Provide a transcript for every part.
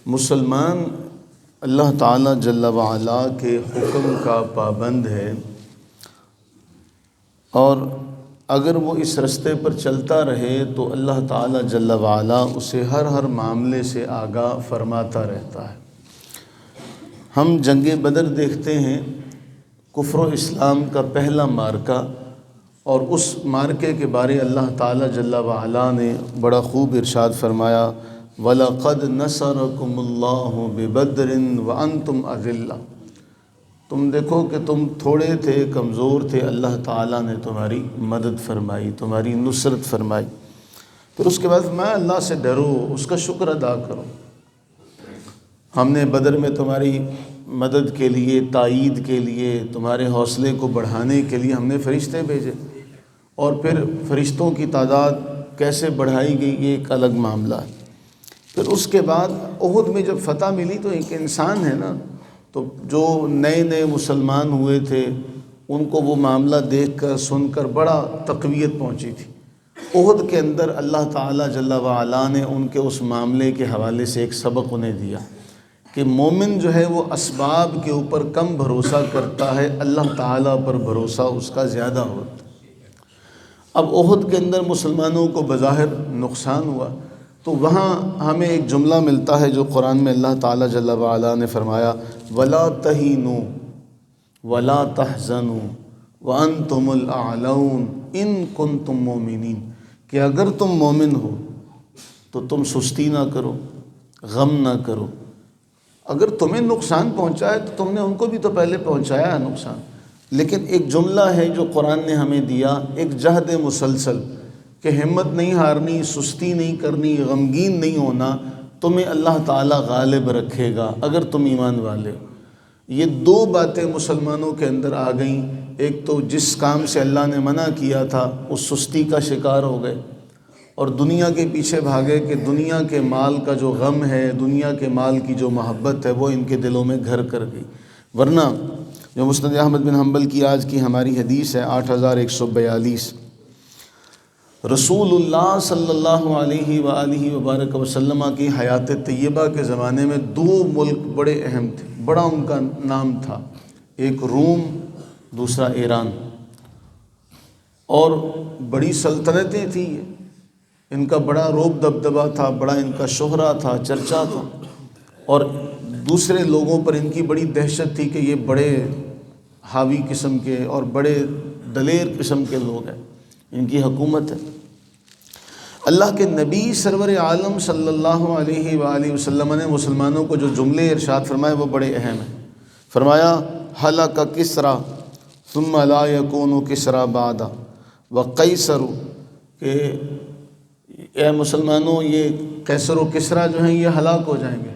مسلمان اللہ تعالیٰ جل وعلا کے حکم کا پابند ہے، اور اگر وہ اس رستے پر چلتا رہے تو اللہ تعالیٰ جل وعلا اسے ہر معاملے سے آگاہ فرماتا رہتا ہے۔ ہم جنگ بدر دیکھتے ہیں، کفر و اسلام کا پہلا مارکہ، اور اس مارکے کے بارے اللہ تعالیٰ جل وعلا نے بڑا خوب ارشاد فرمایا، وَلَقَدْ نَصَرَكُمُ اللَّهُ بِبَدْرٍ وَأَنْتُمْ أَذِلَّةٌ۔ تم دیکھو کہ تم تھوڑے تھے، کمزور تھے، اللہ تعالیٰ نے تمہاری مدد فرمائی، تمہاری نصرت فرمائی۔ پھر اس کے بعد میں اللہ سے ڈرو، اس کا شکر ادا کرو۔ ہم نے بدر میں تمہاری مدد کے لیے، تائید کے لیے، تمہارے حوصلے کو بڑھانے کے لیے ہم نے فرشتے بھیجے، اور پھر فرشتوں کی تعداد کیسے بڑھائی گئی یہ ایک الگ معاملہ ہے۔ پھر اس کے بعد احد میں جب فتح ملی تو ایک انسان ہے نا، تو جو نئے مسلمان ہوئے تھے ان کو وہ معاملہ دیکھ کر سن کر بڑا تقویت پہنچی تھی۔ احد کے اندر اللہ تعالیٰ جل وعلا نے ان کے اس معاملے کے حوالے سے ایک سبق انہیں دیا کہ مومن جو ہے وہ اسباب کے اوپر کم بھروسہ کرتا ہے، اللہ تعالیٰ پر بھروسہ اس کا زیادہ ہوتا ہے۔ اب احد کے اندر مسلمانوں کو بظاہر نقصان ہوا، تو وہاں ہمیں ایک جملہ ملتا ہے جو قرآن میں اللہ تعالیٰ جل وعلا نے فرمایا، وَلَا تَهِنُوا وَلَا تَحْزَنُوا وَأَنْتُمُ الْأَعْلَوْنَ إِن كُنتُم مُؤْمِنِينَ، کہ اگر تم مومن ہو تو تم سستی نہ کرو، غم نہ کرو۔ اگر تمہیں نقصان پہنچا ہے تو تم نے ان کو بھی تو پہلے پہنچایا ہے نقصان، لیکن ایک جملہ ہے جو قرآن نے ہمیں دیا، ایک جہد مسلسل، کہ ہمت نہیں ہارنی، سستی نہیں کرنی، غمگین نہیں ہونا، تمہیں اللہ تعالیٰ غالب رکھے گا اگر تم ایمان والے ہو۔ یہ دو باتیں مسلمانوں کے اندر آ گئیں، ایک تو جس کام سے اللہ نے منع کیا تھا اس سستی کا شکار ہو گئے، اور دنیا کے پیچھے بھاگے کہ دنیا کے مال کا جو غم ہے، دنیا کے مال کی جو محبت ہے وہ ان کے دلوں میں گھر کر گئی۔ ورنہ جو مسند احمد بن حنبل کی آج کی ہماری حدیث ہے 8142، رسول اللہ صلی اللہ علیہ وآلہ وبارک وسلم کی حیات طیبہ کے زمانے میں دو ملک بڑے اہم تھے، بڑا ان کا نام تھا، ایک روم، دوسرا ایران، اور بڑی سلطنتیں تھیں، ان کا بڑا روب دبدبہ تھا، بڑا ان کا شہرہ تھا، چرچا تھا، اور دوسرے لوگوں پر ان کی بڑی دہشت تھی کہ یہ بڑے حاوی قسم کے اور بڑے دلیر قسم کے لوگ ہیں، ان کی حکومت ہے۔ اللہ کے نبی سرور عالم صلی اللہ علیہ وآلہ وسلم نے مسلمانوں کو جو جملے ارشاد فرمائے وہ بڑے اہم ہیں۔ فرمایا، ہلک کسریٰ ثم لا یکون کسریٰ بعد وقیصر، کہ اے مسلمانوں یہ قیصر و کسریٰ جو ہیں یہ ہلاک ہو جائیں گے۔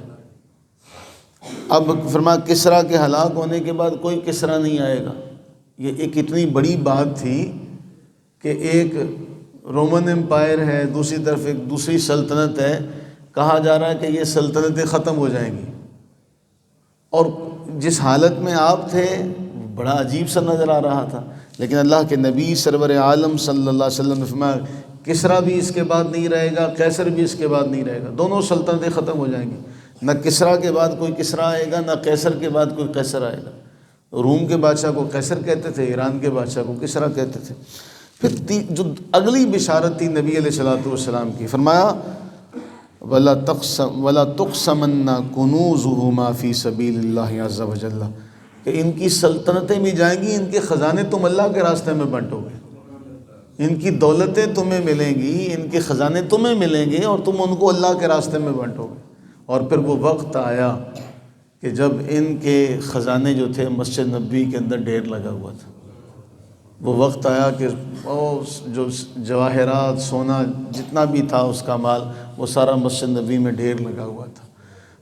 اب فرمایا کسریٰ کے ہلاک ہونے کے بعد کوئی کسریٰ نہیں آئے گا۔ یہ ایک اتنی بڑی بات تھی کہ ایک رومن امپائر ہے، دوسری طرف ایک دوسری سلطنت ہے، کہا جا رہا ہے کہ یہ سلطنتیں ختم ہو جائیں گی، اور جس حالت میں آپ تھے بڑا عجیب سا نظر آ رہا تھا، لیکن اللہ کے نبی سرور عالم صلی اللہ علیہ وسلم نے فرمایا کسریٰ بھی اس کے بعد نہیں رہے گا، قیصر بھی اس کے بعد نہیں رہے گا، دونوں سلطنتیں ختم ہو جائیں گی، نہ کسریٰ کے بعد کوئی کسریٰ آئے گا، نہ قیصر کے بعد کوئی قیصر آئے گا۔ روم کے بادشاہ کو قیصر کہتے تھے، ایران کے بادشاہ کو کسریٰ کہتے تھے۔ پھر جو اگلی بشارت تھی نبی علیہ الصلوۃ والسلام کی، فرمایا وَلَا تُقْسَمَنَّ كُنُوزُهُ مَا فِي سَبِيلِ اللَّهِ عَزَّ وَجَلَّ، کہ ان کی سلطنتیں بھی جائیں گی، ان کے خزانے تم اللہ کے راستے میں بانٹو گے، ان کی دولتیں تمہیں ملیں گی، ان کے خزانے تمہیں ملیں گے، اور تم ان کو اللہ کے راستے میں بانٹو گے۔ اور پھر وہ وقت آیا کہ جب ان کے خزانے جو تھے مسجد نبوی کے اندر ڈھیر لگا ہوا تھا، وہ وقت آیا کہ جو جواہرات، سونا جتنا بھی تھا اس کا مال، وہ سارا مسجد نبوی میں ڈھیر لگا ہوا تھا۔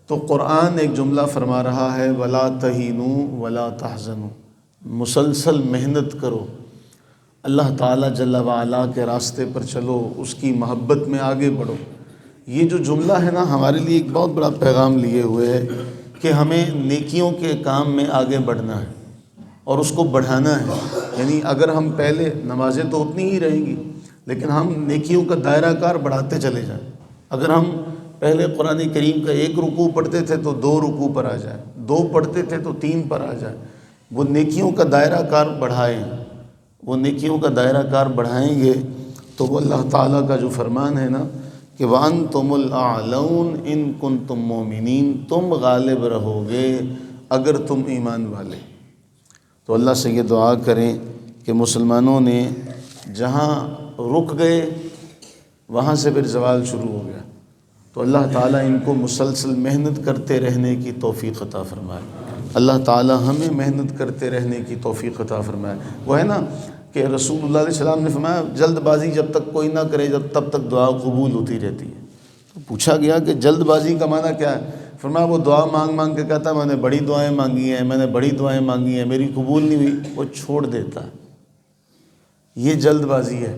تو قرآن ایک جملہ فرما رہا ہے، وَلَا تَهِنُوا وَلَا تَحْزَنُوا، مسلسل محنت کرو، اللہ تعالیٰ جل وعلا کے راستے پر چلو، اس کی محبت میں آگے بڑھو۔ یہ جو جملہ ہے نا ہمارے لیے ایک بہت بڑا پیغام لیے ہوئے ہے کہ ہمیں نیکیوں کے کام میں آگے بڑھنا ہے اور اس کو بڑھانا ہے۔ یعنی اگر ہم پہلے نمازیں تو اتنی ہی رہیں گی، لیکن ہم نیکیوں کا دائرہ کار بڑھاتے چلے جائیں۔ اگر ہم پہلے قرآن کریم کا ایک رکوع پڑھتے تھے تو 2 رکوع پر آ جائے، 2 پڑھتے تھے تو 3 پر آ جائے۔ وہ نیکیوں کا دائرہ کار بڑھائیں، وہ نیکیوں کا دائرہ کار بڑھائیں گے تو وہ اللہ تعالیٰ کا جو فرمان ہے نا کہ وَأَنْتُمُ الْأَعْلَوْنَ إِن كُنتُم مُؤْمِنِينَ، تم غالب رہو گے اگر تم ایمان والے۔ تو اللہ سے یہ دعا کریں کہ مسلمانوں نے جہاں رک گئے وہاں سے پھر زوال شروع ہو گیا، تو اللہ تعالیٰ ان کو مسلسل محنت کرتے رہنے کی توفیق عطا فرمائے۔ اللہ تعالیٰ ہمیں محنت کرتے رہنے کی توفیق عطا فرمائے۔ وہ ہے نا کہ رسول اللہ علیہ السلام نے فرمایا جلد بازی جب تک کوئی نہ کرے تب تک دعا قبول ہوتی رہتی ہے۔ تو پوچھا گیا کہ جلد بازی کا معنی کیا ہے؟ فرمایا وہ دعا مانگ مانگ کے کہتا ہے میں نے بڑی دعائیں مانگی ہیں، میں نے بڑی دعائیں مانگی ہیں، میری قبول نہیں ہوئی، وہ چھوڑ دیتا ہے۔ یہ جلد بازی ہے۔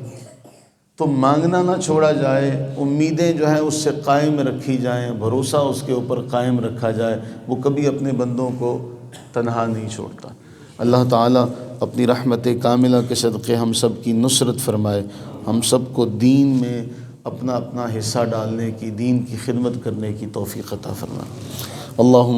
تو مانگنا نہ چھوڑا جائے، امیدیں جو ہیں اس سے قائم رکھی جائیں، بھروسہ اس کے اوپر قائم رکھا جائے، وہ کبھی اپنے بندوں کو تنہا نہیں چھوڑتا۔ اللہ تعالیٰ اپنی رحمت کاملہ کے صدقے ہم سب کی نصرت فرمائے، ہم سب کو دین میں اپنا اپنا حصہ ڈالنے کی، دین کی خدمت کرنے کی توفیق عطا فرمائے۔ اللہم